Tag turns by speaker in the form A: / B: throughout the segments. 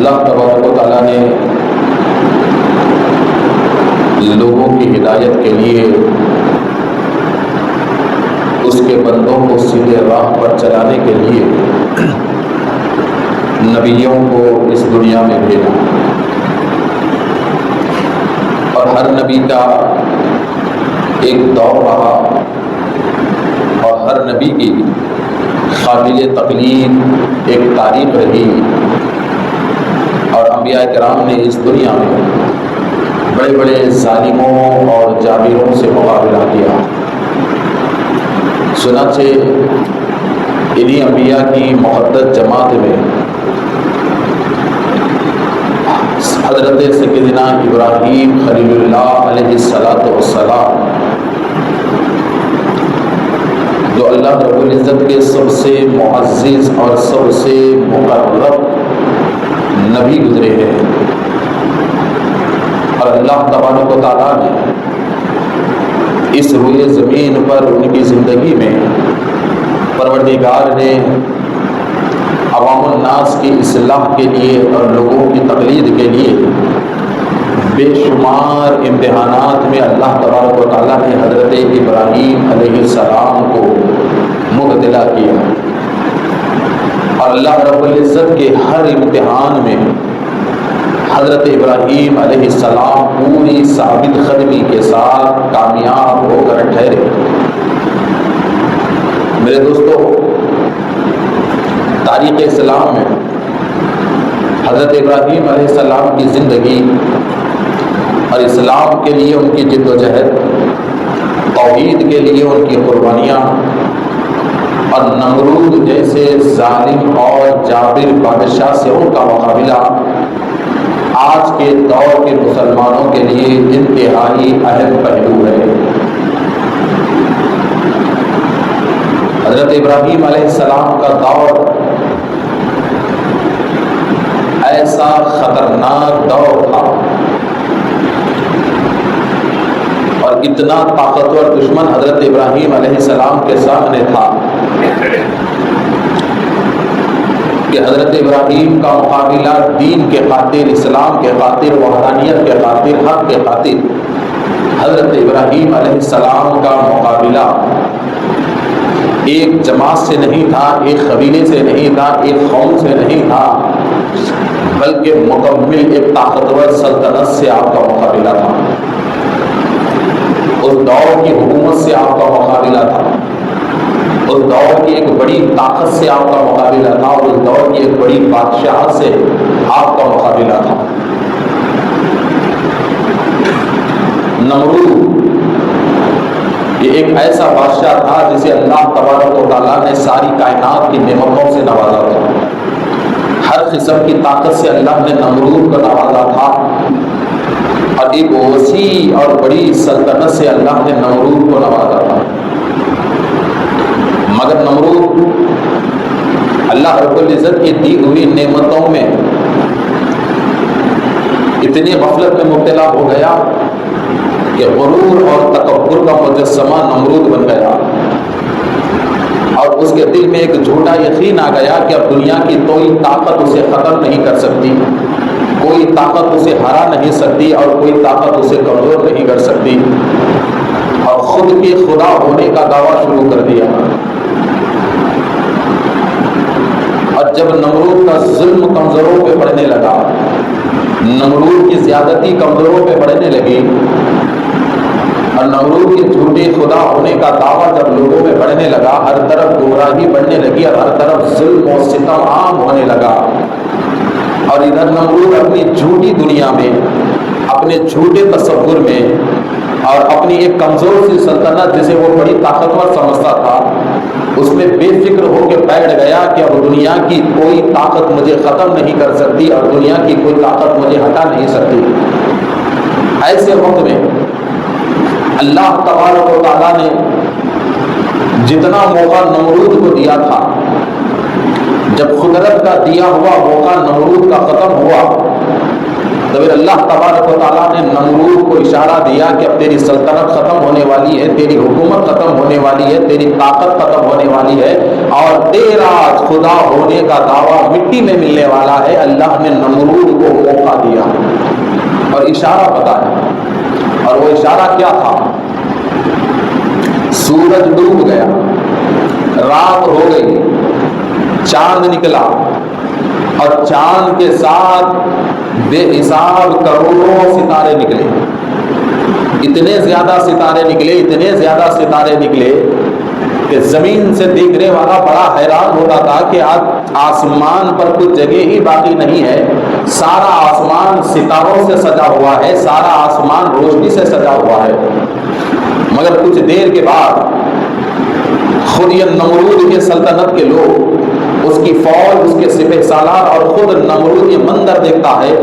A: اللہ تبارک و تعالیٰ نے لوگوں کی ہدایت کے لیے اس کے بندوں کو سیدھے راہ پر چلانے کے لیے نبیوں کو اس دنیا میں بھیجا، اور ہر نبی کا ایک دور رہا اور ہر نبی کی قابل تقلید ایک تاریخ رہی، اور انبیاء کرام نے اس دنیا میں بڑے بڑے ظالموں اور جابروں سے مقابلہ کیا۔ چنانچہ انہی انبیاء کی مقدس جماعت میں حضرت سیدنا ابراہیم خلیل اللہ علیہ السلام، جو اللہ رب العزت کے سب سے معزز اور سب سے مقرب نبی گزرے ہیں، اور اللہ تبارک و تعالیٰ نے اس روئے زمین پر ان کی زندگی میں پروردگار نے عوام الناس کی اصلاح کے لیے اور لوگوں کی تقلید کے لیے بے شمار امتحانات میں اللہ تبارک و تعالیٰ نے حضرت ابراہیم علیہ السلام کو مبتلا کیا، اور اللہ رب العزت کے ہر امتحان میں حضرت ابراہیم علیہ السلام پوری ثابت قدمی کے ساتھ کامیاب ہو کر ٹھہرے۔ میرے دوستو، تاریخ اسلام میں حضرت ابراہیم علیہ السلام کی زندگی اور اسلام کے لیے ان کی جد و جہد، توحید کے لیے ان کی قربانیاں، اور نمرود جیسے ظالم اور جابر بادشاہ سے ان کا مقابلہ آج کے دور کے مسلمانوں کے لیے انتہائی اہم پہلو ہے۔ حضرت ابراہیم علیہ السلام کا دور ایسا خطرناک دور تھا، اور اتنا طاقتور دشمن حضرت ابراہیم علیہ السلام کے سامنے تھا کہ حضرت ابراہیم کا مقابلہ دین کے خاطر، اسلام کے خاطر، وحدانیت کے خاطر، حق کے خاطر حضرت ابراہیم علیہ السلام کا مقابلہ ایک جماعت سے نہیں تھا، ایک قبیلے سے نہیں تھا، ایک قوم سے نہیں تھا، بلکہ مکمل ایک طاقتور سلطنت سے آپ کا مقابلہ تھا۔ اس دور کی حکومت سے آپ کا مقابلہ تھا، اس دور کی ایک بڑی طاقت سے آپ کا مقابلہ تھا، اور اس دور کی ایک بڑی بادشاہت سے آپ کا مقابلہ تھا۔ نمرود یہ ایک ایسا بادشاہ تھا جسے اللہ تبارک و تعالیٰ نے ساری کائنات کی نعمتوں سے نوازا تھا، ہر قسم کی طاقت سے اللہ نے نمرود کو نوازا تھا، اور ایک وسیع اور بڑی سلطنت سے اللہ نے نمرود کو نوازا تھا۔ مگر نمرود اللہ رب العزت کی دی ہوئی نعمتوں میں اتنی غفلت میں مبتلا ہو گیا کہ غرور اور تکبر کا مجسمہ نمرود بن گیا، اور اس کے دل میں ایک جھوٹا یقین آ گیا کہ اب دنیا کی کوئی طاقت اسے ختم نہیں کر سکتی، کوئی طاقت اسے ہرا نہیں سکتی، اور کوئی طاقت اسے کمزور نہیں کر سکتی، اور خود کے خدا ہونے کا دعویٰ شروع کر دیا۔ اور جب نمرود کا ظلم کمزوروں پہ پڑنے لگا، نمرود کی زیادتی کمزوروں پہ پڑنے لگی، اور نمرود کے جھوٹے خدا ہونے کا دعویٰ جب لوگوں میں بڑھنے لگا، ہر طرف گمراہی بڑھنے لگی، اور ہر طرف ظلم و ستم عام ہونے لگا، اور ادھر نمرود اپنی جھوٹی دنیا میں، اپنے جھوٹے تصور میں، اور اپنی ایک کمزور سی سلطنت جسے وہ بڑی طاقتور سمجھتا تھا، اس میں بے فکر ہو کے بیٹھ گیا کہ اب دنیا کی کوئی طاقت مجھے ختم نہیں کر سکتی، اور دنیا کی کوئی طاقت مجھے ہٹا نہیں سکتی۔ ایسے وقت میں اللہ تبارک و تعالیٰ نے جتنا موقع نمرود کو دیا تھا، جب قدرت کا دیا ہوا موقع نمرود کا ختم ہوا، تو پھر اللہ تبارک و تعالیٰ نے نمرود کو اشارہ دیا کہ اب تیری سلطنت ختم ہونے والی ہے، تیری حکومت ختم ہونے والی ہے، تیری طاقت ختم ہونے والی ہے، اور تیرا خدا ہونے کا دعویٰ مٹی میں ملنے والا ہے۔ اللہ نے نمرود کو موقع دیا اور اشارہ بتایا، اور وہ اشارہ کیا تھا؟ سورج ڈوب گیا، رات ہو گئی، چاند نکلا، اور چاند کے ساتھ بے حساب کروڑوں ستارے نکلے، اتنے زیادہ ستارے نکلے، اتنے زیادہ ستارے نکلے کہ زمین سے دیکھنے والا بڑا حیران ہوتا تھا کہ آج آسمان پر کچھ جگہ ہی باقی نہیں ہے، سارا آسمان ستاروں سے سجا ہوا ہے، سارا آسمان روشنی سے سجا ہوا ہے۔ مگر کچھ دیر کے بعد خود یہ نمرود کے سلطنت کے لوگ، اس کی فوج، اس کے سپہ سالار، اور خود نمرود یہ منظر دیکھتا ہے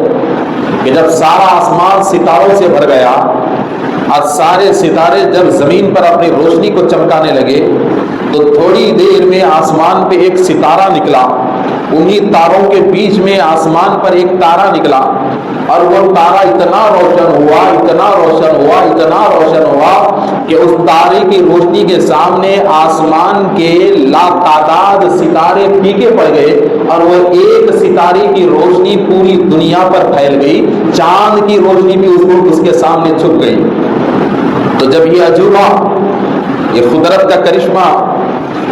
A: کہ جب سارا آسمان ستاروں سے بھر گیا اور سارے ستارے جب زمین پر اپنی روشنی کو چمکانے لگے، تو تھوڑی دیر میں آسمان پہ ایک ستارہ نکلا، انہی تاروں کے بیچ میں آسمان پر ایک تارا نکلا، اور وہ تارا اتنا روشن ہوا، اتنا روشن ہوا، اتنا روشن ہوا کہ اس تارے کی روشنی کے سامنے آسمان کے لاتعداد ستارے پھیکے پڑ گئے، اور وہ ایک ستارے کی روشنی پوری دنیا پر پھیل گئی، چاند کی روشنی بھی اس کے سامنے چھپ گئی۔ تو جب یہ عجوبہ، یہ قدرت کا کرشمہ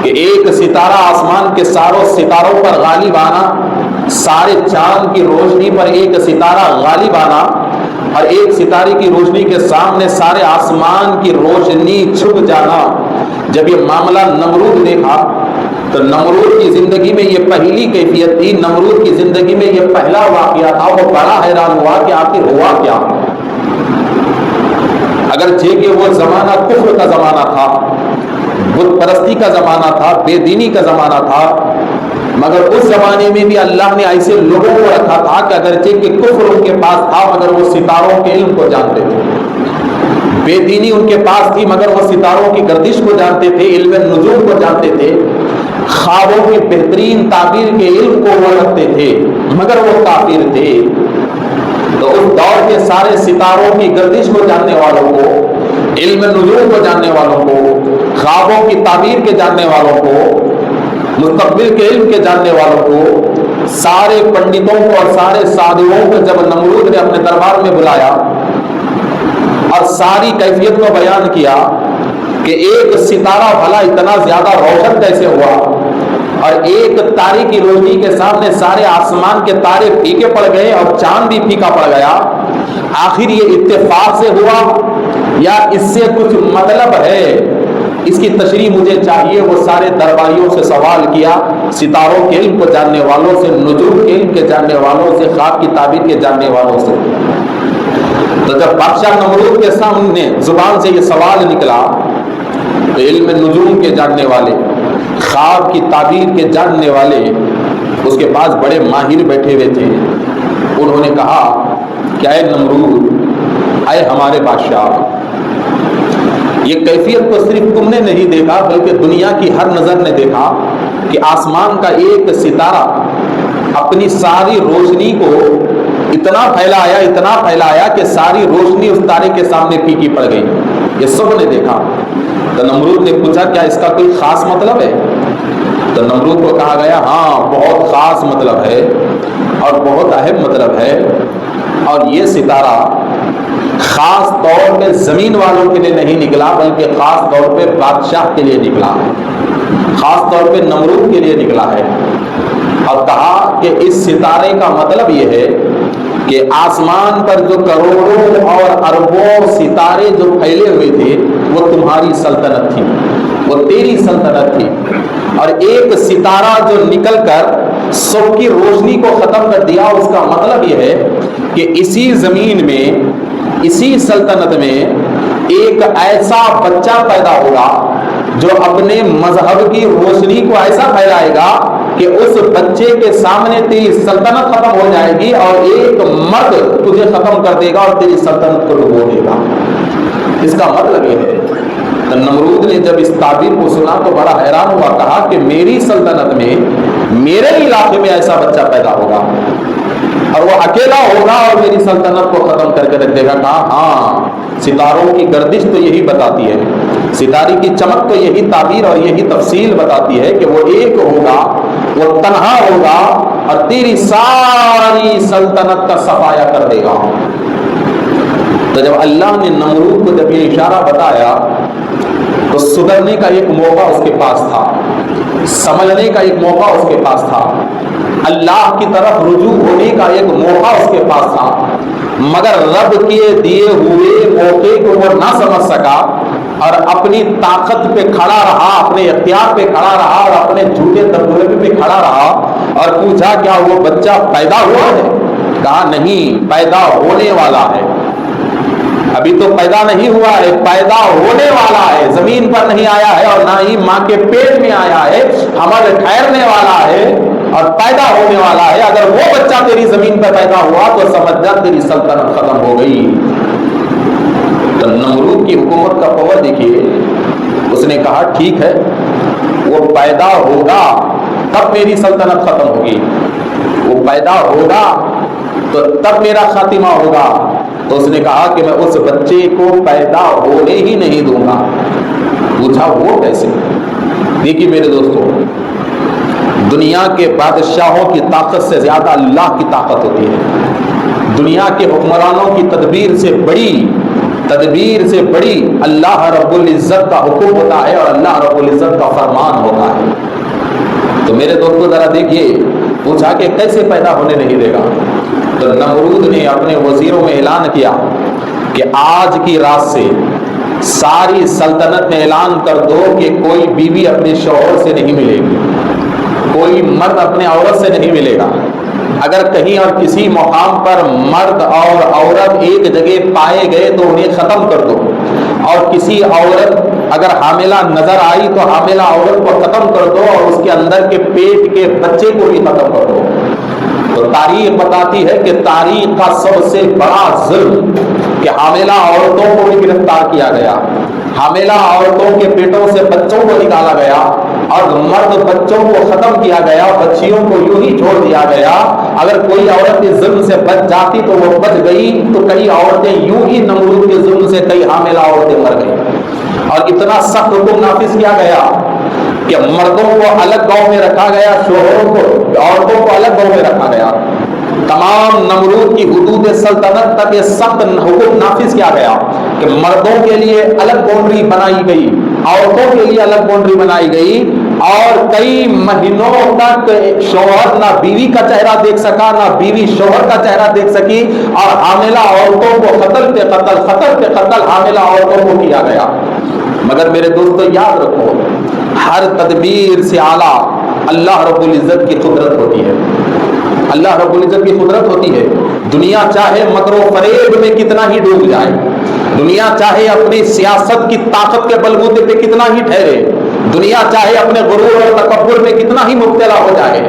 A: کہ ایک ستارہ آسمان کے ساروں ستاروں پر غالب آنا، سارے چاند کی روشنی پر ایک ستارہ غالب آنا، اور ایک ستارے کی روشنی کے سامنے سارے آسمان کی روشنی چھپ جانا، جب یہ معاملہ نمرود دیکھا تو نمرود کی زندگی میں یہ پہلی کیفیت تھی، نمرود کی زندگی میں یہ پہلا واقعہ تھا، وہ بڑا حیران ہوا کہ آخر ہوا کیا۔ اگرچہ کہ وہ زمانہ کفر کا زمانہ تھا، بت پرستی کا زمانہ تھا، بے دینی کا زمانہ تھا، مگر اس زمانے میں بھی اللہ نے ایسے لوگوں کو رکھا تھا کہ اگرچہ کہ کفر ان کے پاس تھا مگر وہ ستاروں کے علم کو جانتے تھے، بے دینی ان کے پاس تھی مگر وہ ستاروں کی گردش کو جانتے تھے، علم نجوم کو جانتے تھے، خوابوں کی بہترین تعبیر کے علم کو وہ رکھتے تھے مگر وہ کافر تھے۔ تو اس دور کے سارے ستاروں کی گردش کو جاننے والوں کو، علم نجوم کو جاننے والوں کو، خوابوں کی تعبیر کے جاننے والوں کو، مستقبل کے علم کے جاننے والوں کو، سارے پنڈتوں کو اور سارے سادھوؤں کو جب نمرود نے اپنے دربار میں بلایا اور ساری کیفیت کو بیان کیا کہ ایک ستارہ بھلا اتنا زیادہ روشن کیسے ہوا، اور ایک تارے کی روشنی کے سامنے سارے آسمان کے تارے پھیکے پڑ گئے اور چاند بھی پھیکا پڑ گیا، آخر یہ اتفاق سے ہوا یا اس سے کچھ مطلب ہے؟ اس کی تشریح مجھے چاہیے۔ وہ سارے درباریوں سے سوال کیا، ستاروں کے علم کو جاننے والوں سے، نجوم کے علم کے جاننے والوں سے، خواب کی تعبیر کے جاننے والوں سے۔ تو جب بادشاہ نمرود کے سامنے زبان سے یہ سوال نکلا تو علم نجوم کے جاننے والے، خواب کی تعبیر کے جاننے والے اس کے پاس بڑے ماہر بیٹھے ہوئے تھے۔ انہوں نے کہا کہ اے نمرود، اے ہمارے بادشاہ، یہ کیفیت کو صرف تم نے نہیں دیکھا بلکہ دنیا کی ہر نظر نے دیکھا کہ آسمان کا ایک ستارہ اپنی ساری روشنی کو اتنا پھیلایا کہ ساری روشنی اس تارے کے سامنے پھیکی پڑ گئی۔ یہ سب نے دیکھا۔ تو نمرود نے پوچھا کیا اس کا کوئی خاص مطلب ہے؟ تو نمرود کو کہا گیا ہاں، بہت خاص مطلب ہے اور بہت اہم مطلب ہے، اور یہ ستارہ خاص طور پہ زمین والوں کے لیے نہیں نکلا بلکہ خاص طور پہ بادشاہ کے لیے نکلا ہے، خاص طور پہ نمرود کے لیے نکلا ہے۔ اور کہا کہ اس ستارے کا مطلب یہ ہے کہ آسمان پر جو کروڑوں اور اربوں ستارے جو پھیلے ہوئے تھے وہ تمہاری سلطنت تھی، وہ تیری سلطنت تھی، اور ایک ستارہ جو نکل کر سب کی روشنی کو ختم کر دیا، اس کا مطلب یہ ہے کہ اسی زمین میں، اسی سلطنت میں ایک ایسا بچہ پیدا ہوگا جو اپنے مذہب کی روشنی کو ایسا پھیلائے گا کہ اس بچے کے سامنے تیری سلطنت ختم ہو جائے گی اور ایک مرد تجھے ختم کر دے گا اور تیری سلطنت کو ڈبو دے گا۔ اس کا مطلب یہ ہے۔ تو نمرود نے جب اس تعبیر کو سنا تو بڑا حیران ہوا، کہا کہ میری سلطنت میں، میرے علاقے میں ایسا بچہ پیدا ہوگا۔ اور وہ اکیلا ہوگا اور میری سلطنت کو ختم کر کے رکھ دے گا. کہا ہاں ستاروں کی گردش تو یہی بتاتی ہے, ستارے کی چمک تو یہی تعبیر اور یہی تفصیل بتاتی ہے کہ وہ ایک ہوگا, وہ تنہا ہوگا اور تیری ساری سلطنت کا صفایا کر دے گا. تو جب اللہ نے نمرود کو جب یہ اشارہ بتایا تو سدھرنے کا ایک موقع اس کے پاس تھا, سمجھنے کا ایک موقع اس کے پاس تھا, اللہ کی طرف رجوع ہونے کا ایک موقع اس کے پاس تھا, مگر رب کے دیے ہوئے موقع کو وہ نہ سمجھ سکا اور اپنی طاقت پہ کھڑا رہا, اپنے اختیار پہ کھڑا رہا اور اپنے جھوٹے دبدبے پہ کھڑا رہا اور پوچھا کیا وہ بچہ پیدا ہوا ہے؟ کہا نہیں, پیدا ہونے والا ہے. ابھی تو پیدا نہیں ہوا ہے, پیدا ہونے والا ہے, زمین پر نہیں آیا ہے اور نہ ہی ماں کے پیٹ میں آیا ہے, حمل ٹھہرنے والا ہے اور پیدا ہونے والا ہے. اگر وہ بچہ تیری زمین پر پیدا ہوا تو سمجھ جا تیری سلطنت ختم ہو گئی. تو نمرود کی حکومت کا پاور دیکھیے, اس نے کہا ٹھیک ہے وہ پیدا ہوگا تب میری سلطنت ختم ہوگی, وہ پیدا ہوگا تو تب میرا خاتمہ ہوگا. تو اس نے کہا کہ میں اس بچے کو پیدا ہونے ہی نہیں دوں گا. پوچھا وہ کیسے؟ دیکھیے میرے دوستوں, دنیا کے بادشاہوں کی طاقت سے زیادہ اللہ کی طاقت ہوتی ہے. دنیا کے حکمرانوں کی تدبیر سے بڑی اللہ رب العزت کا حکم ہوتا ہے اور اللہ رب العزت کا فرمان ہوتا ہے. تو میرے دوستوں ذرا دیکھیے, پوچھا کہ کیسے پیدا ہونے نہیں دے گا؟ تو نمرود نے اپنے وزیروں میں اعلان کیا کہ آج کی رات سے ساری سلطنت میں اعلان کر دو کہ کوئی بیوی اپنے شوہر سے نہیں ملے گی, کوئی مرد اپنے عورت سے نہیں ملے گا. اگر کہیں اور کسی مقام پر مرد اور عورت ایک جگہ پائے گئے تو انہیں ختم کر دو, اور کسی عورت اگر حاملہ نظر آئی تو حاملہ عورت کو ختم کر دو اور اس کے اندر کے پیٹ کے بچے کو بھی ختم کر دو. تو تاریخ بتاتی ہے کہ تاریخ کا سب سے بڑا ظلم کہ حاملہ عورتوں کو بھی گرفتار کیا گیا, حاملہ عورتوں کے پیٹوں سے بچوں کو نکالا گیا اور مرد بچوں کو ختم کیا گیا, بچیوں کو یوں ہی چھوڑ دیا گیا. اگر کوئی عورت اس ظلم سے بچ جاتی تو وہ بچ گئی, تو کئی عورتیں یوں ہی نمرود کے ظلم سے کئی حاملہ عورتیں مر گئی. اور اتنا سخت حکم نافذ کیا گیا کہ مردوں کو الگ گاؤں میں رکھا گیا, شوہروں کو, عورتوں کو الگ گاؤں میں رکھا گیا. تمام نمرود کی حدود سلطنت تک یہ سخت حکم نافذ کیا گیا کہ مردوں کے لیے الگ باؤنڈری بنائی گئی, عورتوں کے لیے الگ باؤنڈری بنائی گئی, اور کئی مہینوں تک شوہر نہ بیوی کا چہرہ دیکھ سکا, نہ بیوی شوہر کا چہرہ دیکھ سکی, اور حاملہ عورتوں کو قتل پہ قتل حاملہ عورتوں کو کیا گیا. مگر میرے دوستو یاد رکھو, ہر تدبیر سے اعلیٰ اللہ رب العزت کی قدرت ہوتی ہے. اللہ رب العزت کی قدرت ہوتی ہے. دنیا چاہے مکر و فریب میں کتنا ہی ڈوب جائے, دنیا چاہے اپنی سیاست کی طاقت کے بلبوتے پہ کتنا ہی ٹھہرے, دنیا چاہے اپنے غرور اور تکبر میں کتنا ہی مبتلا ہو جائے,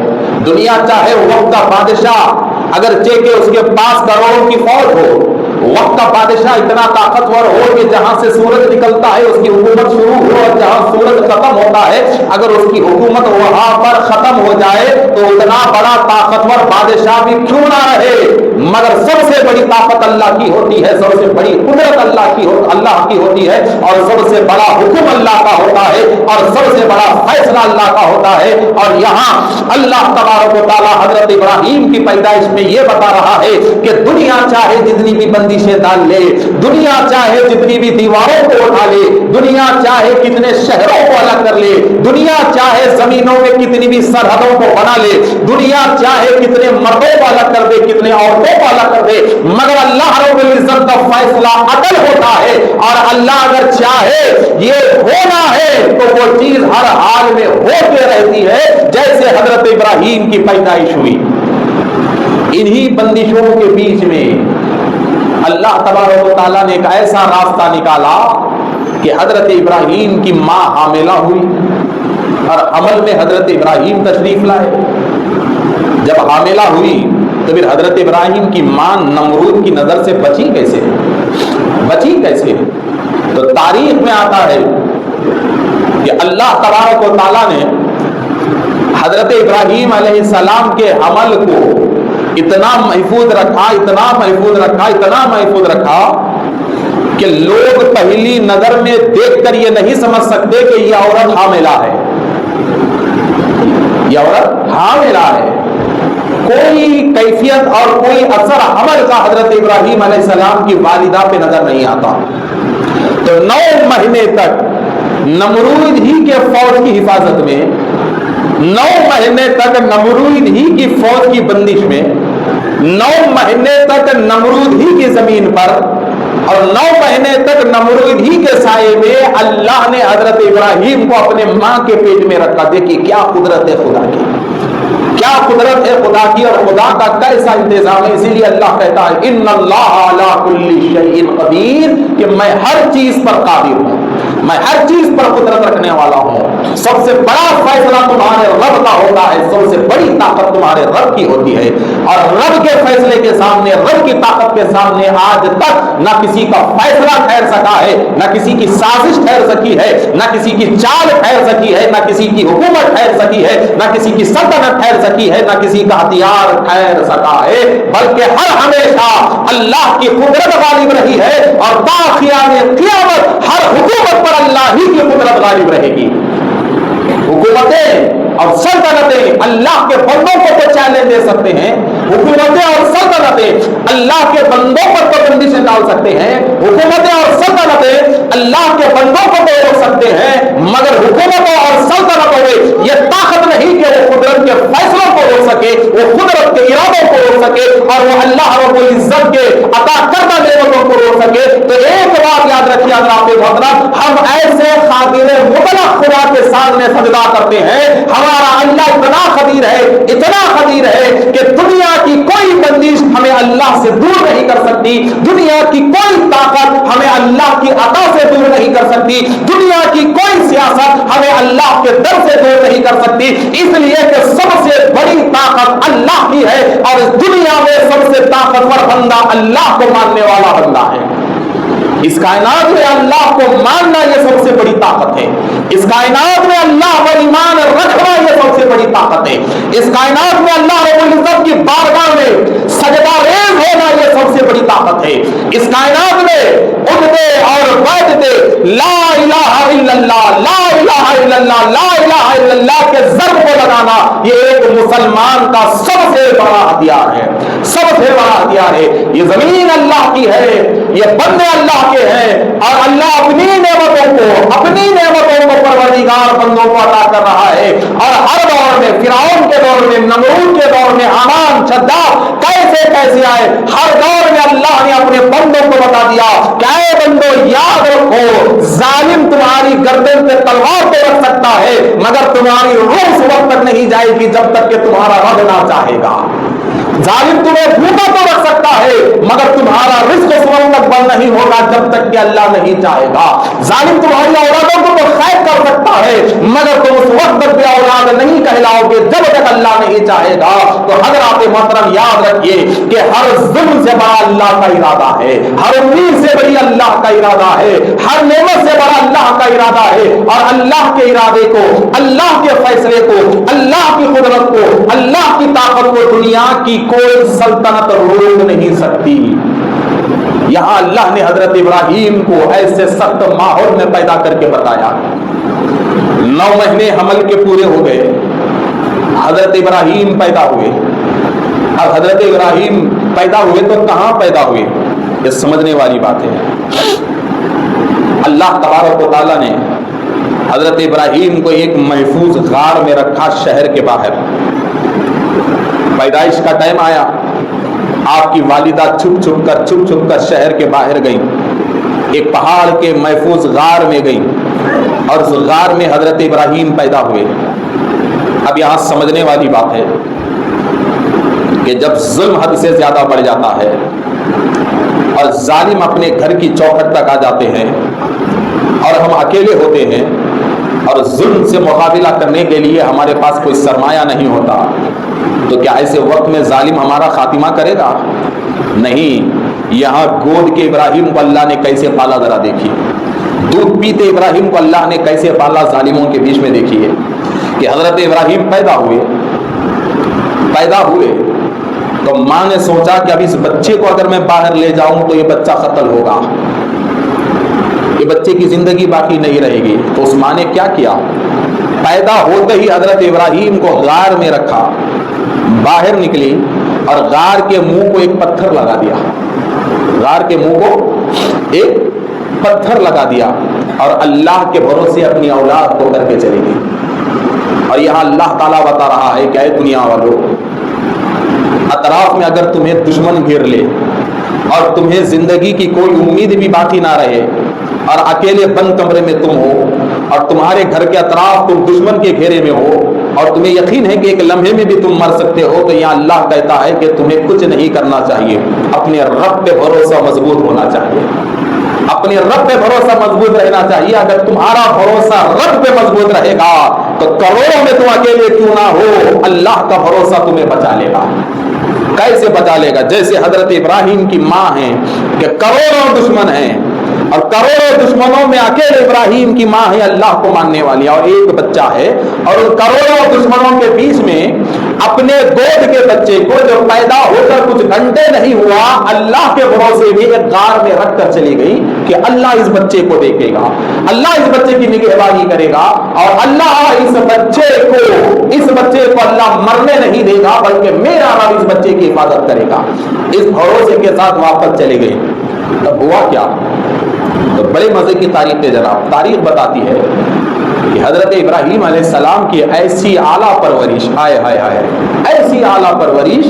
A: دنیا چاہے وقت کا بادشاہ اگرچہ کہ اس کے پاس کروڑوں کی فوج ہو, وقت کا بادشاہ اتنا طاقتور ہو کہ جہاں سے سورج نکلتا ہے اس کی حکومت شروع ہو اور جہاں سورج ختم ہوتا ہے اگر اس کی حکومت وہاں پر ختم ہو جائے تو اتنا بڑا طاقتور بادشاہ بھی کیوں نہ رہے, مگر سب سے بڑی طاقت اللہ کی ہوتی ہے, سب سے بڑی قدرت اللہ کی ہوتی ہے, اور سب سے بڑا حکم اللہ کا ہوتا ہے, اور سب سے بڑا فیصلہ اللہ کا ہوتا ہے. اور یہاں اللہ تبارک و تعالی حضرت ابراہیم کی پیدائش میں یہ بتا رہا ہے کہ دنیا چاہے جتنی بھی بندشیں ڈال لے, دنیا چاہے جتنی بھی دیواروں کو اٹھا لے, دنیا چاہے کتنے شہروں کو الگ کر لے, دنیا چاہے زمینوں میں کتنی بھی سرحدوں کو بنا لے, دنیا چاہے کتنے مردوں کو الگ کر دے, کتنے عورتوں کو الگ کر دے, مگر اللہ رب العزت کا فیصلہ عدل ہوتا ہے. اور اللہ اگر چاہے یہ ہونا ہے تو وہ چیز ہر حال میں ہوتے رہتی ہے, جیسے حضرت ابراہیم کی پیدائش ہوئی. انہی بندشوں کے بیچ میں اللہ تبارک و تعالیٰ نے ایک ایسا راستہ نکالا کہ حضرت ابراہیم کی ماں حاملہ ہوئی اور عمل میں حضرت ابراہیم تشریف لائے. جب حاملہ ہوئی تو پھر حضرت ابراہیم کی ماں نمرود کی نظر سے بچی کیسے؟ تو تاریخ میں آتا ہے کہ اللہ تبارک و تعالیٰ نے حضرت ابراہیم علیہ السلام کے عمل کو इतना महफूज रखा, इतना महफूज रखा, इतना महफूज रखा कि लोग पहली नजर में देखकर ये नहीं समझ सकते कि ये औरत हामिला है, ये औरत हामिला है। कोई कैफियत और कोई असर हमल का हजरत इब्राहिम अलैहिस्सलाम की वालिदा पे नजर नहीं आता। तो 9 महीने तक नमरूद ही के फौज की हिफाजत में, 9 महीने तक नमरूद ही की फौज की बंदिश में, 9 महीने तक नमरूद ही की जमीन पर और 9 महीने तक नमरूद ही के साये में अल्लाह ने हजरत इब्राहिम को अपने मां के पेट में रखा। देखिए क्या कुदरत है खुदा की, क्या कुदरत है खुदा की और खुदा का कैसा इंतजाम है। इसीलिए अल्लाह कहता है इन्नल्लाह अला कुल्ली शैइन कदीर, कि मैं हर चीज पर कादिर हूं, मैं हर चीज पर कुदरत रखने वाला हूं। सबसे बड़ा फैसला तुम्हारे रब का होता है, सबसे बड़ी ताकत तुम्हारे रब की होती है। और रब के फैसले के सामने, रब की ताकत के सामने आज तक ना किसी का फैसला ठहर सका है, ना किसी की साजिश ठहर सकी है, ना किसी की चाल ठहर सकी है, ना किसी की हुकूमत ठहर सकी है, ना किसी की सल्तनत ठहर सकी है, ना किसी का हथियार ठहर सका है। बल्कि हर हमेशा अल्लाह की कुदरत गालिब रही है और क़यामत हर हुकूमत पर अल्लाह ही की कुदरत गालिब रहेगी। हुकूमतें और सल्तनतें अल्लाह के बंदों को तो चैलेंज दे सकते हैं, हुकूमतें और सल्तनतें अल्लाह के बंदों पर तो बंदिशें डाल सकते हैं, हुकूमतें और सल्तनतें अल्लाह के बंदों को तो रोक सकते हैं, मगर हुकूमतों और सल्तनतों में यह ताकत नहीं कि वो कुदरत के फैसलों को रोक सके, वो कुदरत के इरादों को रोक सके और वो अल्लाह रब्बुल इज्जत के अता करदा नेमतों को रोक सके। तो एक बात याद रखिए हज़रात मोहतरम, हम ऐसे खातिर मुतलक खुदा के सामने सजदा करते हैं, हमारा अल्लाह इतना खदीर है, इतना खदीर है कि दुनिया की कोई बंदिश हमें अल्लाह से दूर नहीं कर सकती, दुनिया की कोई ताकत हमें अल्लाह की अता से दूर नहीं कर सकती, दुनिया की कोई सियासत हमें अल्लाह के दर से दूर नहीं कर सकती। इसलिए कि सबसे बड़ी ताकत अल्लाह की है और इस दुनिया में सबसे ताकतवर बंदा अल्लाह को मानने वाला बंदा है। इस कायनात में अल्लाह को मानना यह सबसे बड़ी ताकत है, इस कायनात में अल्लाह पर ईमान रखना यह सबसे बड़ी ताकत है, इस कायनात में अल्लाह रब्बुल इज्जत की बारगाह में सजदा रेज़ होना यह सबसे बड़ी ताकत है। इस कायनात में उठते और बैठते ला इलाहा इल्लल्लाह, ला इलाहा इल्लल्लाह, ला इलाहा इल्लल्लाह के ज़र्ब को लगाना यह एक मुसलमान का सबसे बड़ा हथियार है, सबसे बड़ा हथियार है। ये जमीन अल्लाह की है, ये बंदे अल्लाह के हैं और अल्लाह अपनी नेमतों को परवरदिगार बंदों को अता कर रहा है। और हर दौर में, फिरौन के दौर में, नमरूद के दौर में, हामान, शद्दाद कैसे आए, हर दौर में अल्लाह ने अपने बंदों को बता दिया क्या है बंदो, याद रखो जालिम तुम्हारी गर्दन पे तलवार तो रख सकता है मगर तुम्हारी रूह उस वक्त तक नहीं जाएगी जब तक कि तुम्हारा रब ना चाहेगा। जालिम तुम्हें भूखा तो रख सकता है मगर तुम्हारा रिस्क उस वक्त तक बंद नहीं होगा जब तक कि अल्लाह नहीं चाहेगा। जालिम तुम्हारी औलादों को तो खैर कर सकता है मगर तुम उस वक्त तक भी औलाद नहीं कहलाओगे जब तक अल्लाह नहीं चाहेगा। तो हज़रात मोहतरम याद रखिए कि हर जुल्म से बड़ा अल्लाह का इरादा है, हर उम्मीद से बड़ी अल्लाह का इरादा है, हर नेमत से बड़ा अल्लाह का इरादा है। और अल्लाह के इरादे को, अल्लाह के फैसले को, अल्लाह की कुदरत को, अल्लाह की ताकत को दुनिया की कोई सल्तनत रोक नहीं सकती। यहां अल्लाह ने हजरत इब्राहिम को ऐसे सख्त माहौल में पैदा करके बताया। 9 महीने हमल के पूरे हो गए, हजरत इब्राहिम पैदा हुए। अब हजरत इब्राहिम पैदा हुए तो कहां पैदा हुए, ये समझने वाली बात है। अल्लाह तबारक व तआला ने हजरत इब्राहिम को एक महफूज गार में रखा, शहर के बाहर। पैदाइश का टाइम आया, आपकी वालिदा छुप छुप कर शहर के बाहर गई, एक पहाड़ के महफूज गार में गई और उस गार में हजरत इब्राहिम पैदा हुए। अब यहां समझने वाली बात है कि जब जुल्म हद से ज्यादा बढ़ जाता है और जालिम अपने घर की चौखट तक आ जाते हैं और हम अकेले होते हैं और जुल्म से मुकाबला करने के लिए हमारे पास कोई सरमाया नहीं होता, तो क्या ऐसे वक्त में जालिम हमारा खातिमा करेगा? नहीं। यहाँ गोद के इब्राहिम को अल्लाह ने कैसे पाला, जरा देखिए। दूध पीते इब्राहिम को अल्लाह ने कैसे पाला, जालिमों के बीच में देखिए कि हजरत इब्राहिम पैदा हुए تو ماں نے سوچا کہ اب اس بچے کو اگر میں باہر لے جاؤں تو یہ بچہ قتل ہوگا، یہ بچے کی زندگی باقی نہیں رہے گی۔ تو اس ماں نے کیا کیا، پیدا ہوتے ہی حضرت ابراہیم کو غار میں رکھا، باہر نکلی اور غار کے منہ کو ایک پتھر لگا دیا، غار کے منہ کو ایک پتھر لگا دیا اور اللہ کے بھروسے اپنی اولاد کو کر کے چلی گئی۔ اور یہاں اللہ تعالیٰ بتا رہا ہے کہ اے دنیا والوں، اطراف میں اگر تمہیں دشمن گھیر لے اور تمہیں زندگی کی کوئی امید بھی باقی نہ رہے اور اکیلے بند کمرے میں تم ہو اور تمہارے گھر کے اطراف تم دشمن کے گھیرے میں ہو اور تمہیں یقین ہے کہ ایک لمحے میں بھی تم مر سکتے ہو، تو یہاں اللہ کہتا ہے کہ تمہیں کچھ نہیں کرنا چاہیے، اپنے رب پہ بھروسہ مضبوط ہونا چاہیے، اپنے رب پہ بھروسہ مضبوط رہنا چاہیے۔ اگر تمہارا بھروسہ رب پہ مضبوط رہے گا تو کروڑوں میں تم اکیلے کیوں نہ ہو، اللہ کا بھروسہ تمہیں بچا لے گا۔ کیسے بچا لے گا؟ جیسے حضرت ابراہیم کی ماں ہیں کہ کروڑوں دشمن ہیں اور کروڑوں دشمنوں میں اکیلے ابراہیم کی ماں ہے اللہ کو ماننے والی اور ایک بچہ ہے، اور ان کروڑوں دشمنوں کے بیچ میں اپنے گود کے بچے کو جو پیدا ہو کر کچھ گھنٹے نہیں ہوا، اللہ کے بھروسے بھی ایک غار میں رکھ کر چلی گئی کہ اللہ اس بچے کو دیکھے گا، اللہ اس بچے کی نگہبانی کرے گا اور اللہ اس بچے کو اللہ مرنے نہیں دے گا بلکہ میرا رب اس بچے کی حفاظت کرے گا۔ اس بھروسے کے ساتھ واپس چلی گئی۔ تب ہوا کیا؟ تو بڑے مزے کی تاریخ ہے جناب، تاریخ بتاتی ہے کہ حضرت ابراہیم علیہ السلام کی ایسی اعلیٰ پرورش، ہائے ہائے ہائے، ایسی اعلیٰ پرورش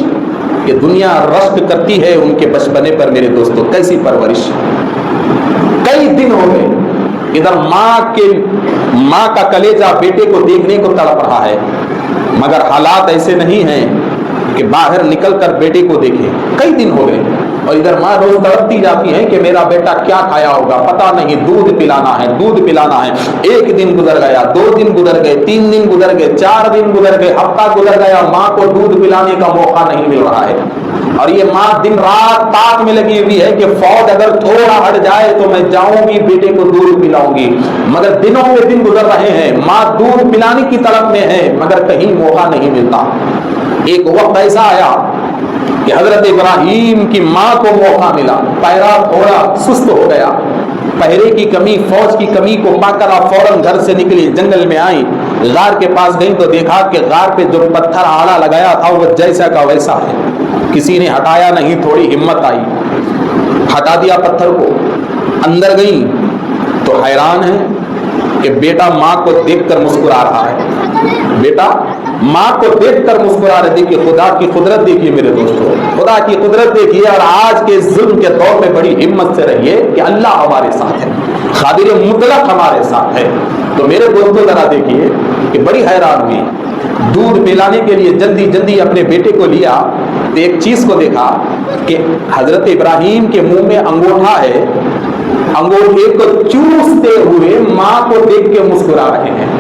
A: کہ دنیا رشک کرتی ہے ان کے بچپنے پر۔ میرے دوستو کیسی پرورش، کئی دن ہو گئے ادھر ماں کا کلیجہ بیٹے کو دیکھنے کو تڑپ رہا ہے، مگر حالات ایسے نہیں ہیں کہ باہر نکل کر بیٹے کو دیکھیں۔ کئی دن ہو گئے اور ادھر ماں روز تڑپتی جاتی ہے کہ میرا بیٹا کیا کھایا ہوگا، پتہ نہیں، دودھ پلانا ہے۔ ایک دن گزر گیا، 2 دن گزر گئے، 3 دن گزر گئے، 4 دن گزر گئے، ہفتہ گزر گیا، ماں کو دودھ پلانے کا موقع نہیں مل رہا ہے۔ اور یہ ماں دن رات تاک میں لگی ہوئی ہے کہ فوج اگر تھوڑا ہٹ جائے تو میں جاؤں گی بیٹے کو دودھ پلاؤں گی، مگر دنوں کے دن گزر رہے ہیں، ماں دودھ پلانے کی طلب میں ہے مگر کہیں موقع نہیں ملتا۔ ایک وقت ایسا آیا کہ حضرت ابراہیم کی ماں کو موقع ملا، پہرا تھوڑا سست ہو گیا، پہرے کی کمی، فوج کی کمی کو پا کر آپ فوراً گھر سے نکلی، جنگل میں آئی، غار کے پاس گئی تو دیکھا کہ غار پہ جو پتھر آڑا لگایا تھا وہ جیسا کا ویسا ہے، کسی نے ہٹایا نہیں، تھوڑی ہمت آئی، ہٹا دیا پتھر کو، اندر گئی تو حیران ہے کہ بیٹا ماں کو دیکھ کر مسکرا رہا ہے، بیٹا ماں کو دیکھ کر مسکرا رہے۔ دیکھیے خدا کی قدرت، دیکھیے میرے دوستو، خدا کی قدرت دیکھیے۔ اور آج کے ظلم کے دور میں بڑی ہمت سے رہیے کہ اللہ ہمارے ساتھ ہے، قادر مطلق ہمارے ساتھ ہے۔ تو میرے دوستو ذرا دیکھیے کہ بڑی حیران ہوئی، دودھ پلانے کے لیے جلدی جلدی اپنے بیٹے کو لیا تو ایک چیز کو دیکھا کہ حضرت ابراہیم کے منہ میں انگوٹھا ہے، انگوٹھے کو چوستے ہوئے ماں کو دیکھ کے مسکرا رہے ہیں،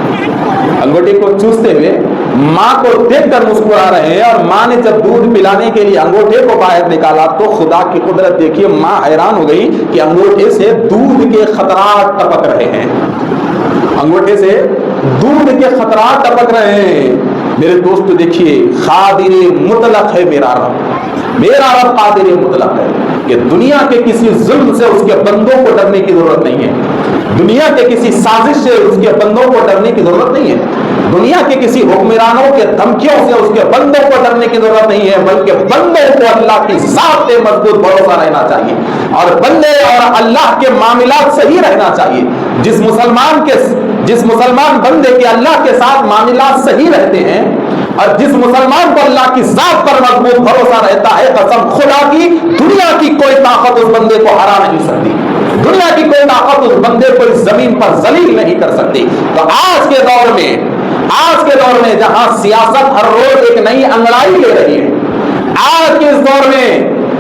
A: انگوٹھے کو چوستے ہوئے ماں کو دیکھ کر مسکرا رہے ہیں۔ اور ماں نے جب دودھ پلانے کے لیے انگوٹھے کو باہر نکالا تو خدا کی قدرت دیکھیے، ماں حیران ہو گئی کہ انگوٹھے سے دودھ کے خطرات ٹپک رہے ہیں، انگوٹھے سے دودھ کے خطرات ٹپک رہے ہیں۔ میرے دوست دیکھیے، قادر مطلق ہے میرا رب، میرا رب قادر مطلق ہے کہ دنیا کے کسی ظلم سے اس کے بندوں کو ڈرنے کی ضرورت نہیں ہے، دنیا کے کسی سازش سے اس کے بندوں کو ڈرنے کی ضرورت نہیں ہے، دنیا کے کسی حکمرانوں کے دھمکیوں سے اس کے بندوں کو ڈرنے کی ضرورت نہیں ہے، بلکہ بندوں کو اللہ کی ذات پہ مضبوط بھروسہ رہنا چاہیے اور بندے اور اللہ کے معاملات صحیح رہنا چاہیے۔ جس مسلمان بندے کے اللہ کے ساتھ معاملات صحیح رہتے ہیں اور جس مسلمان کو اللہ کی ذات پر مضبوط بھروسہ رہتا ہے، قسم خدا کی دنیا کی کوئی طاقت اس بندے کو ہرا نہیں سکتی، دنیا کی کوئی طاقت اس بندے کو اس زمین پر ذلیل نہیں کر سکتی۔ تو آج کے دور میں جہاں سیاست ہر روز ایک نئی انگڑائی لے رہی ہے، آج کے اس دور میں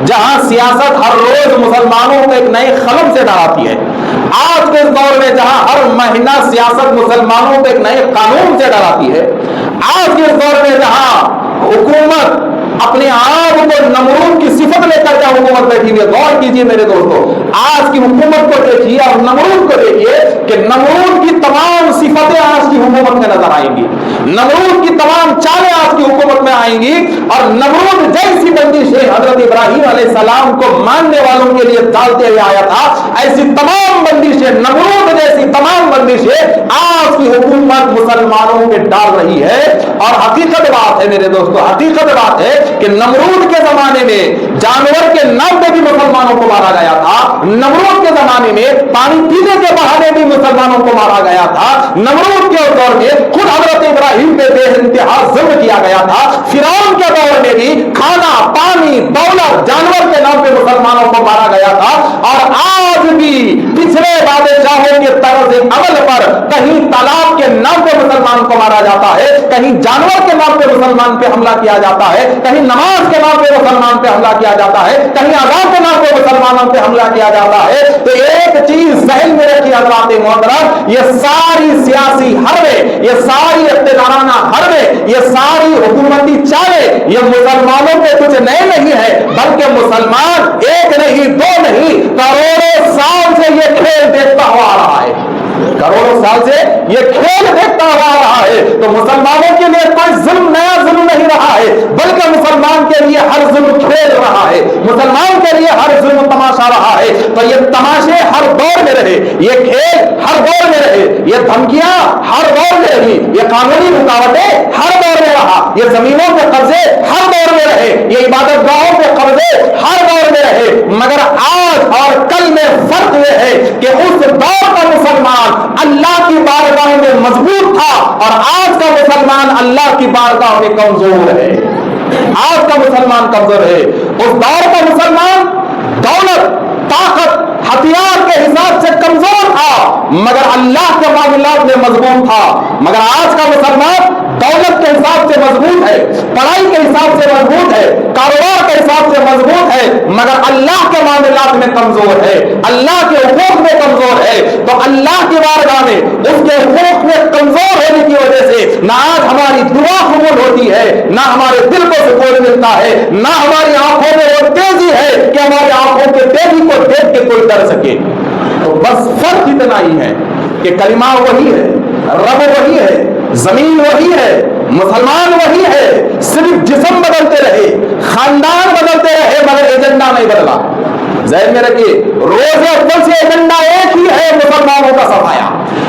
A: جہاں سیاست ہر روز مسلمانوں کو ایک نئے قلم سے ڈراتی ہے، آج کے اس دور میں جہاں ہر مہینہ سیاست مسلمانوں کو ایک نئے قانون سے ڈراتی ہے، آج کے اس دور میں جہاں حکومت اپنے آپ کو نمرود کی صفت لے کر کے حکومت بیٹھی ہوئی ہے، غور کیجیے میرے دوستو، آج کی حکومت کو دیکھیے اور نمرود کو دیکھیے کہ نمرود کی تمام صفات सिफतें आज की हुकूमत में नजर आएंगी, नमरूद की तमाम चालें आज की हुकूमत में आएंगी, और नमरूद जैसी बंदिशें हजरत इब्राहीम अलैहिस्सलाम को मानने वालों के लिए डालते हुए आया था, ऐसी तमाम बंदिशें, नमरूद जैसी तमाम बंदिशें आज की हुकूमत मुसलमानों पे डाल रही है। और हकीकत बात है मेरे दोस्तों, हकीकत बात है कि नमरूद के जमाने में जानवर के नाम पे भी मुसलमानों को मारा गया था, नमरूद के जमाने में पानी पीने के बहाने भी मुसलमानों को मारा गया था, नमरूद के दौर में खुद हजरत इब्राहीम पे बेइंतहा जुल्म किया गया था, फिरौन के दौर में भी खाना पानी दौलत जानवर के नाम पे मुसलमानों को मारा गया था। और आज भी पिछले बादशाहों के तर्ज अमल पर कहीं तालाब के नाम पे मुसलमान को मारा जाता है, कहीं जानवर के नाम पे मुसलमान पे हमला किया जाता है, कहीं नमाज के नाम पे मुसलमान पे हमला किया जाता है, कहीं आजाद के नाम पे मुसलमानों पे हमला किया जाता है। तो एक चीज जहन में रखिए हज़रात मोहतरम, ये सारी सियासी हरबे, ये सारी इख्तियाराना हरबे, ये सारी हुकूमती चाले, ये मुसलमानों पे कुछ नए नहीं है, बल्कि मुसलमान एक नहीं दो नहीं करोड़ों साल से ये खेल देखता हुआ आ रहा है, करोड़ों साल से ये खेल देखता हुआ आ रहा है। तो मुसलमानों के लिए कोई जुल्म नया जुल्म नहीं रहा है, बल्कि मुसलमान के लिए हर जुल्म खेल रहा है, मुसलमान के लिए हर जुल्म तमाशा रहा है। तो ये तमाशे हर दौर में रहे, ये खेल हर दौर में रहे, ये धमकियां हर दौर में रही, ये कानूनी रुकावटें हर दौर में रहा, ये जमीनों के कब्जे हर दौर में रहे, ये इबादत गाहों के कब्जे हर दौर में रहे। मगर आज और कल में फर्क यह है कि उस दौर का मुसलमान अल्लाह की बारगाह में मजबूत था, और आज का मुसलमान अल्लाह की बारगाह में कमजोर है। आज का मुसलमान कमजोर है, उस दौर का मुसलमान दौलत ताकत हथियार के हिसाब से कमजोर था, मगर अल्लाह के मामलात में मजबूत था। मगर आज का मुसलमान दौलत के हिसाब से मजबूत है, पढ़ाई के हिसाब से मजबूत है, कारोबार के हिसाब से मजबूत है, मगर अल्लाह के मामलात में कमजोर है, अल्लाह के हुकूक में कमजोर है। तो अल्लाह की बारगाह में उसके हुकूक में कमजोर होने की वजह से ना आज हमारी दुआ कबूल होती है, ना हमारे दिल को सुकून मिलता है, ना हमारी आंखों में वो तेजी है कि हमारी आंखों के तेजी को देख के कोई डर सके। तो बस फर्क इतना ही है कि कलिमा वही है, रब वही है, जमीन वही है, मुसलमान वही है, सिर्फ जिस्म बदलते रहे, खानदान बदलते रहे, मगर एजेंडा नहीं बदला। ज़हन में रखिए, रोज़े अव्वल से एजेंडा एक ही है, मुसलमानों का सफाया।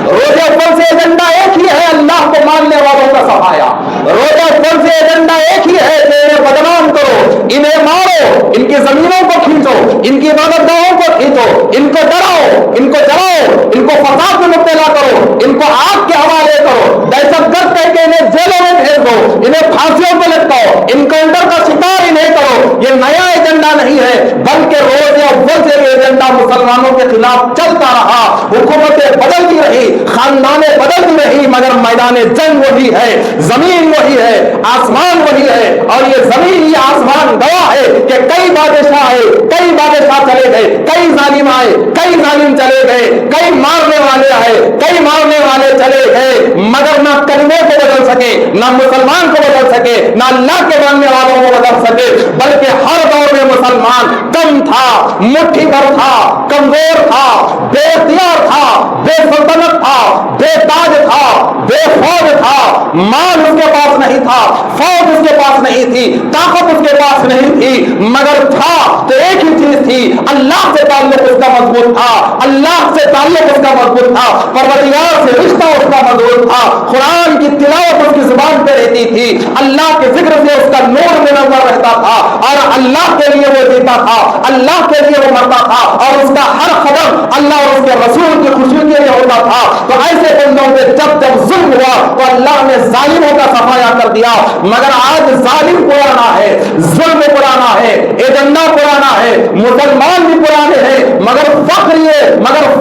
A: रोज़े अव्वल से एजेंडा एक ही है, अल्लाह को मानने वालों का सफाया। रोज़े अव्वल से एजेंडा एक ही है कि इन्हें बदनाम करो, इन्हें मारो, इनकी जमीनों को खींचो, इनकी इबादतगाहों को खींचो, इनको डराओ, इनको जलाओ, इनको फसाद में मुब्तला करो, इनको आग के हवाले करो, दहशतगर्द कह के इन्हें जेलों में भेज दो, इन्हें फांसियों पर लटकाओ, इनकाउंटर का शिकार इन्हें करो। ये नया एजेंडा नहीं है, बल्कि रोज़े अव्वल से एजेंडा मुसलमानों के खिलाफ चलता रहा। हुकूमतें बदलती रही, खानदानें बदलती रही, मगर मैदान जंग वही है, जमीन वही है, आसमान वही है। और ये जमीन, ये आसमान गवाह है कि कई बादशाह आए, कई बादशाह चले गए, कई जालिम आए, कई जालिम चले गए, कई मारने वाले आए, कई मारने वाले चले गए, मगर ना कलमे को बदल सके, ना मुसलमान को बदल सके, ना अल्लाह के मानने वालों को बदल सके, बल्कि हर दौर में मुसलमान कम था, मुट्ठी भर था, कमजोर था, बेख्तियार था, बेसल्तनत था, बेताज था, बेफौज था, माल उसके पास नहीं था, फौज उसके पास नहीं थी, ताकत उसके पास नहीं थी, मगर था तो एक ही चीज थी, अल्लाह से ताल्लुक उसका मजबूत था, अल्लाह से ताल्लुक उसका मजबूत था, परवरदिगार से रिश्ता उसका मजबूत था, कुरान की तिलावत उसकी जुबान पे रहती थी, अल्लाह के जिक्र से उसका नूर मुनव्वर रहता था, और अल्लाह के लिए वो जीता था, अल्लाह के लिए वो मरता था, और उसका हर कदम अल्लाह और उसके रसूल की खुशी के लिए होता था। तो ऐसे बंदों पे जब जब जुल्म हुआ तो अल्लाह ने जालिमों का सफाया कर दिया। मगर आज जालिम पुराना है, जुल्म पुराना है, एजेंडा पुराना है, मुसलमान भी पुराने हैं, मगर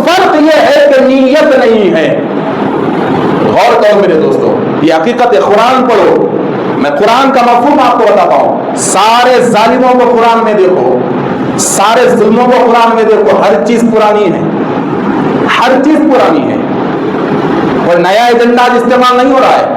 A: फर्क ये है कि नीयत नहीं है। गौर करो मेरे दोस्तों, ये हकीकत है। कुरान पढ़ो, मैं कुरान का मफहूम आपको बताता हूं। सारे जालिमों को कुरान में देखो, सारे जुल्मों को कुरान में देखो, हर चीज पुरानी है, हर चीज पुरानी है, कोई नया एजेंडा इस्तेमाल नहीं हो रहा है।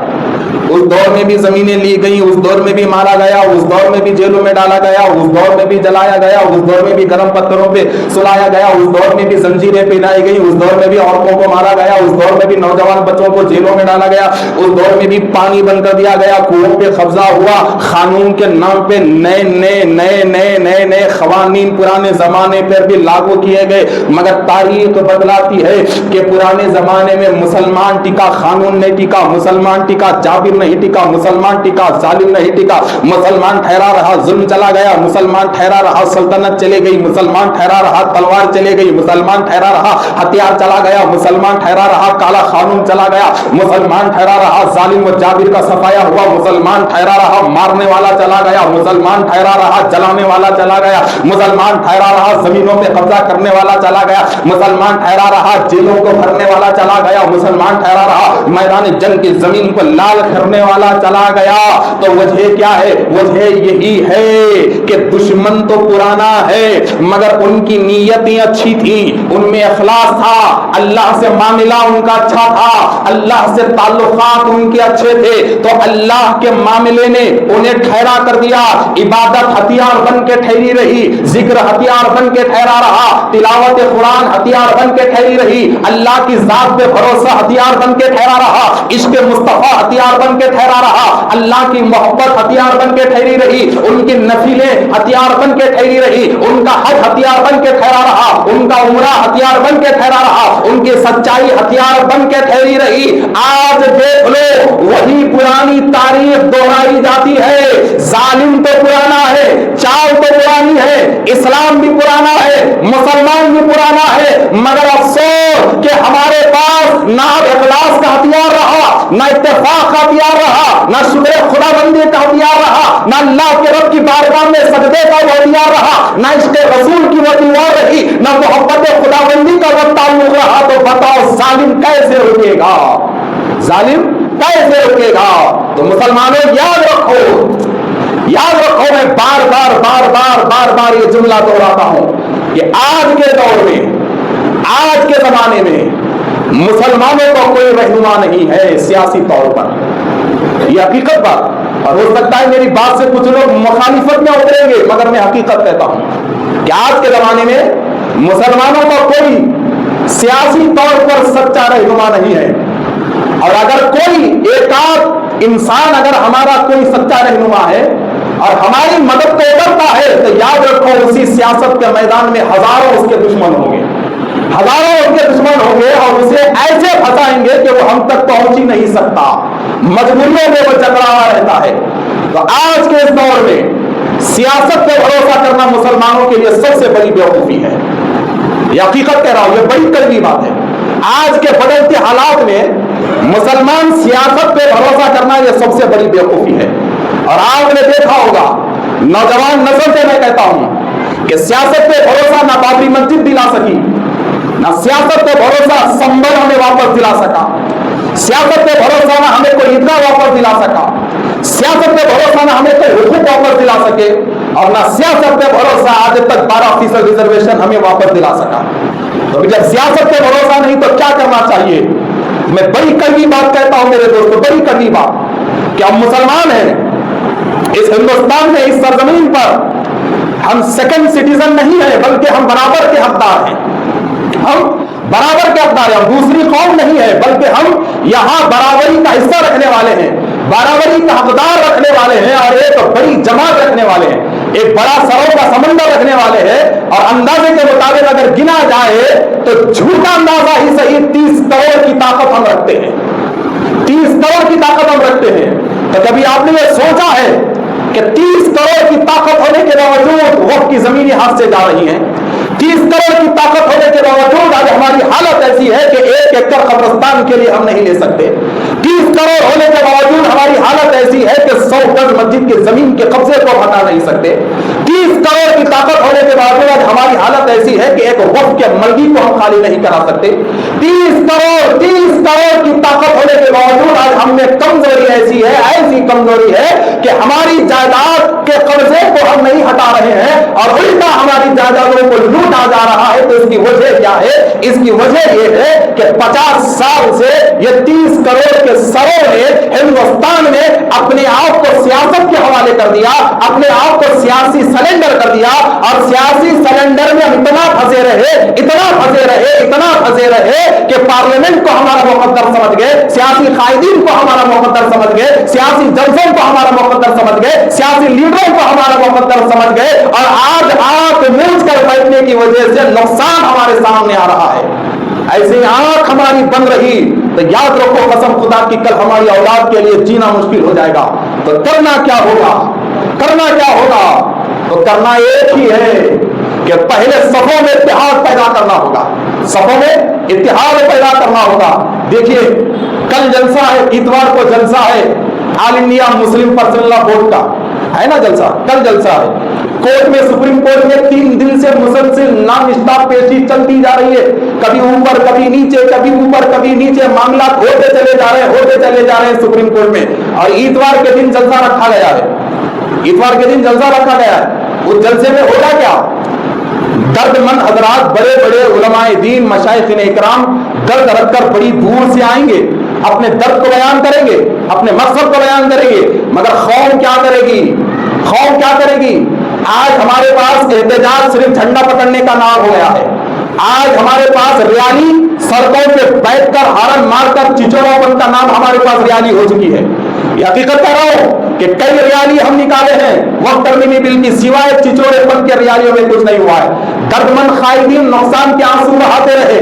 A: उस दौर में भी जमीनें ली गई, उस दौर में भी मारा गया, उस दौर में भी जेलों में डाला गया, उस दौर में भी जलाया गया, उस दौर में भी गर्म पत्थरों पे सुलाया गया, उस दौर में भी जंजीरें पहनाई गई, उस दौर में भी औरतों को मारा गया, उस उस दौर में भी नौजवान बच्चों को जेलों में डाला गया, उस दौर में भी पानी बंद कर दिया गया, कुओं पे कब्जा हुआ, कानून के नाम पे नए खवानीन पुराने जमाने पर भी लागू किए गए। मगर तारीख बदलाती है कि पुराने जमाने में मुसलमान टिका, कानून नहीं टिका, मुसलमान टिका, जाबिर नहीं टिका, मुसलमान टिका, जालिम नहीं टिका, मुसलमान ठहरा रहा, जुल्म चला गया, मुसलमान ठहरा रहा, सल्तनत चले गई, मुसलमान ठहरा रहा, तलवार चले गई, मुसलमान ठहरा रहा, हथियार चला गया, मुसलमान ठहरा रहा, काला कानून चला गया, मुसलमान ठहरा रहा, जालिम व जाबिर का सफाया हुआ, मुसलमान ठहरा रहा, मारने वाला चला गया, मुसलमान ठहरा रहा, जलाने वाला चला गया, मुसलमान ठहरा रहा, जमीनों पे कब्जा करने वाला चला गया, मुसलमान ठहरा रहा, जेलों को भरने वाला चला गया, मुसलमान ठहरा रहा, मैदान जंग की जमीन को लाल करने वाला चला गया। तो वजह क्या है? वजह यही है कि दुश्मन तो पुराना है मगर उनकी नीयतें अच्छी थी, उनमें इखलास था, अल्लाह से मामला उनका अच्छा था, अल्लाह से ताल्लुकात उनके अच्छे थे, तो अल्लाह के मामले ने उन्हें ठहरा कर दिया। इबादत हथियार बन के ठहरी रही, जिक्र हथियार बन के ठहरा रहा, तिलावत कुरान हथियार बन के ठहरी रही, अल्लाह की जात पे भरोसा हथियार बन के ठहरा रहा, इश्क मुस्तफा हथियार बन के ठहरा रहा, अल्लाह की मोहब्बत हथियार बन के ठहरी रही, उनकी नफिलें हथियार बन के ठहरी रही, उनका हज हथियार बन के ठहरा रहा, उनका उम्रा हथियार बन के ठहरा रहा, उनकी सच्चाई हथियार बन के ठहरी रही। आज देख लो वही पुरानी तारीख दोहराई जाती है। जालिम तो पुराना है, चाल तो पुरानी है, इस्लाम भी पुराना है, मुसलमान भी पुराना है, मगर अफसोस कि हमारे पास ना इखलास का हथियार रहा, ना इत्तेफाक का हथियार रहा, ना शुक्र खुदाबंदी का हथियार रहा, ना अल्लाह के रब की बारगाह में सजदे का वो हथियार रहा, ना इश्क़ रसूल की वो दीवार रही, ना मोहब्बत खुदाबंदी का वो ताल्लुक रहा। तो बताओ जालिम कैसे रुकेगा? जालिम कैसे रुकेगा? तो मुसलमानों याद रखो, मैं बार बार ये जुमला दोहराता हूं कि आज के दौर में, आज के जमाने में मुसलमानों को कोई रहनुमा नहीं है सियासी तौर पर। यह हकीकत बात, और हो सकता है मेरी बात से कुछ लोग मुखालिफत में उतरेंगे, मगर मैं हकीकत कहता हूं कि आज के जमाने में मुसलमानों का कोई सियासी तौर पर सच्चा रहनुमा नहीं है। और अगर कोई एकाध इंसान, अगर हमारा कोई सच्चा रहनुमा है और हमारी मदद को करता है, तो याद रखो उसी सियासत के मैदान में हजारों उसके दुश्मन होंगे, हजारों उसके दुश्मन होंगे और उसे ऐसे फंसाएंगे कि वो हम तक पहुंच ही नहीं सकता, मजबूरियों में वो जकड़ा रहता है। तो आज के इस दौर में सियासत पे भरोसा करना मुसलमानों के लिए सबसे बड़ी बेवकूफी है। यह हकीकत कह रहा हूं, यह बड़ी कड़वी बात है। आज के बदलते हालात में मुसलमान सियासत पे भरोसा करना यह सबसे बड़ी बेवकूफी है। और आपने देखा होगा, नौजवान नस्ल से मैं कहता हूं कि सियासत पे भरोसा ना बाबरी मस्जिद दिला सकी, ना सियासत पे भरोसा संबल हमें वापस दिला सका, सियासत पे भरोसा ना हमें कोई ईदगाह वापस दिला सका, सियासत पे भरोसा ना हमें कोई हुकूक वापस दिला सके, और ना सियासत पे भरोसा आज तक 12% रिजर्वेशन हमें वापस दिला सका। तो जब सियासत पे भरोसा नहीं तो क्या करना चाहिए? मैं बड़ी कड़वी बात कहता हूं मेरे दोस्तों, बड़ी कड़वी बात, कि हम मुसलमान हैं इस हिंदुस्तान में, इस सरजमीन पर हम सेकंड सिटीजन नहीं है, बल्कि हम बराबर के हकदार हैं। हम बराबर के हकदार हैं, हम दूसरी कौम नहीं है, बल्कि हम यहां बराबरी का हिस्सा रखने वाले हैं, बराबरी का हकदार रखने वाले हैं, और एक बड़ी जमात रखने वाले हैं, एक बड़ा सरों का समंदर रखने वाले हैं। और अंदाजे के मुताबिक अगर गिना जाए तो झूठा अंदाजा ही सही 30 करोड़ की ताकत हम रखते हैं, 30 करोड़ की ताकत हम रखते हैं। तो कभी आपने ये सोचा है कि 30 करोड़ की ताकत होने के बावजूद वक्त की जमीनी हाथ से जा रही है? 30 करोड़ की ताकत होने के बावजूद आज हमारी हालत ऐसी है कि 1 एकड़ कब्रिस्तान के लिए हम नहीं ले सकते। 30 करोड़ होने के बावजूद हमारी हालत ऐसी है कि 100 गज मस्जिद की जमीन के कब्जे को हटा नहीं सकते। 30 करोड़ की ताकत होने के बावजूद आज हमारी हालत ऐसी है कि एक वक्त के मलगी को हम खाली नहीं करा सकते। 30 करोड़ की ताकत होने के बावजूद आज हमने कमजोरी ऐसी है, ऐसी कमजोरी है कि हमारी जायदाद के कब्जे को हम नहीं हटा रहे हैं और उल्टा हमारी जायदादों को लूटा जा रहा है। तो इसकी वजह क्या है? इसकी वजह यह है कि 50 साल से ये 30 करोड़ के सरों ने हिंदुस्तान में अपने आप को सियासत के हवाले कर दिया, अपने आप को सियासी सिलेंडर कर दिया, और सियासी सिलेंडर में हम इतना फंसे रहे कि पार्लियामेंट को हमारा मुकद्दर समझ गए, सियासी कायदीन को हमारा मुकद्दर समझ गए, सियासी जलसों को हमारा मुकद्दर समझ गए, सियासी लीडरों को हमारा मुकद्दर समझ गए, और आज आंख मूंझ कर बैठने की वजह से नुकसान हमारे सामने आ रहा है। ऐसे आंख हमारी बंद रही तो याद रखो कसम खुदा की कल हमारी औलाद के लिए जीना मुश्किल हो जाएगा। तो करना क्या होगा? तो करना एक ही है कि पहले सफों में इत्तेहाद पैदा करना होगा, सफों में इत्तेहाद पैदा करना होगा। देखिए कल जलसा है, इतवार को जलसा है all India Muslim personal law board का, है ना जलसा, कल जलसा है। कोर्ट में, सुप्रीम कोर्ट में 3 दिन से मुसलसल नॉन स्टॉप पेशी चलती जा रही है, कभी ऊपर कभी नीचे, कभी ऊपर कभी नीचे, मामला होते चले जा रहे हैं सुप्रीम कोर्ट में। और इतवार के दिन जलसा रखा गया है, उस जलसे में होगा क्या? दर्दमंद हजरात, बड़े बड़े उलमाए दीन, मशाइखिन इकराम दर्द रखकर बड़ी दूर से आएंगे, अपने दर्द को बयान करेंगे, अपने मकसद को बयान करेंगे, मगर कौम क्या करेगी? आज हमारे पास एहतजाज सिर्फ झंडा पकड़ने का नाम हो गया है। आज हमारे पास रैली, सड़कों पे बैठकर हारन मारकर चिचोड़ोपन का नाम हमारे पास रैली हो चुकी है। हकीकत कह रहा हूं कि कई रैली हम निकाले हैं, वक्त तरमीमी बिल की सिवाय चिचोड़ेपन के रैलियों में कुछ नहीं हुआ है। दर्दमंद कायदीन नुकसान के आंसू बहाते रहे,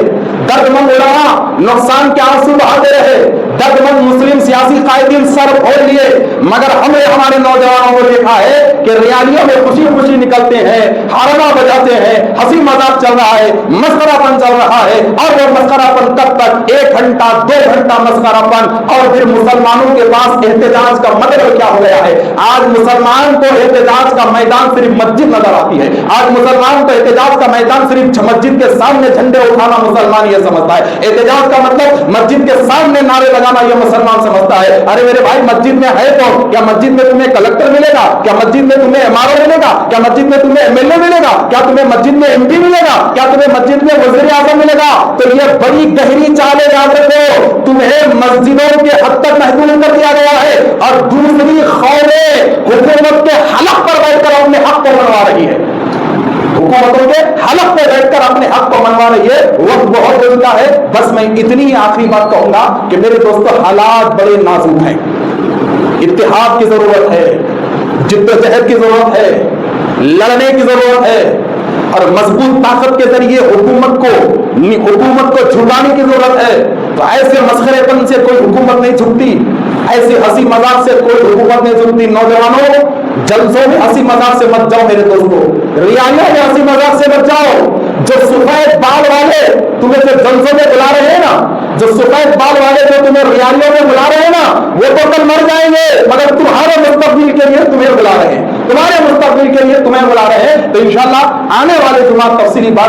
A: दर्दमंद उलमा नुकसान के आंसू बहाते रहे, दर्दमंद मुस्लिम सियासी कायदीन सर फोड़ लिए, मगर हमने हमारे नौजवानों को देखा है कि रैलियों में खुशी खुशी निकलते हैं, हारना बजाते हैं, हंसी मजाक चल रहा है, मस्करापन चल रहा है। और वो मस्करापन कब तक? 1 घंटा 2 घंटा मस्करापन, और फिर मुसलमानों के पास एहतजाज का मतलब क्या हो गया है? आज मुसलमान को एहतजाज का मैदान सिर्फ मस्जिद नजर आती है। आज मुसलमान को एहतजाज का मैदान सिर्फ मस्जिद के सामने झंडे उठाना मुसलमान ये समझता है। एहतजाज का मतलब मस्जिद के सामने नारे लगाना ये मुसलमान समझता है। अरे मेरे भाई, मस्जिद में है तो क्या मस्जिद में तुम्हें कलेक्टर मिलेगा? क्या मस्जिद में तुम्हें एमआरओ मिलेगा? क्या मस्जिद में तुम्हें एमएलए मिलेगा? क्या तुम्हें मस्जिद में एमपी मिलेगा? क्या तुम्हें मस्जिद में वजीर आजम मिलेगा? तो ये बड़ी गहरी चाल है, याद रखो। तुम्हें मस्जिदों के हद तक महदूद कर दिया गया है, और दूसरी खौरें हुकूमत के हलफ पर बैठकर अपने हक को मनवा रही है, हुकूमतों के हलफ पे बैठकर अपने हक को मनवा रही है। वक्त बहुत जरूरत है। बस मैं इतनी आखिरी बात कहूंगा कि मेरे दोस्तों, हालात बड़े नाजुक हैं, इत्तेहाद की जरूरत है, जिद्दोजहद की जरूरत है, लड़ने की जरूरत है, और मजबूत ताकत के जरिए हुकूमत को झुकाने की जरूरत है। तो ऐसे मस्खरेपन से कोई हुकूमत नहीं झुकती, ऐसे हंसी मजाक से कोई हुकूमत नहीं झुकती। नौजवानों, जलसों में हंसी मजाक से मत जाओ मेरे दोस्तों, रियालियों में हंसी मजाक से मत जाओ। जो सफेद बाल वाले तुम्हें जो जलसों में बुला रहे हैं ना, जो सफेद बाल वाले जो तुम्हें रियालियों में बुला रहे हैं ना, वो तो कल मर जाएंगे, मगर तुम्हारे मुस्तकबिल के लिए तुम्हें बुला रहे हैं, तुम्हारे मुस्तकबिल के लिए तुम्हें बुला रहे हैं। तो इंशाअल्लाह आने वाले जुमा तफसीली बात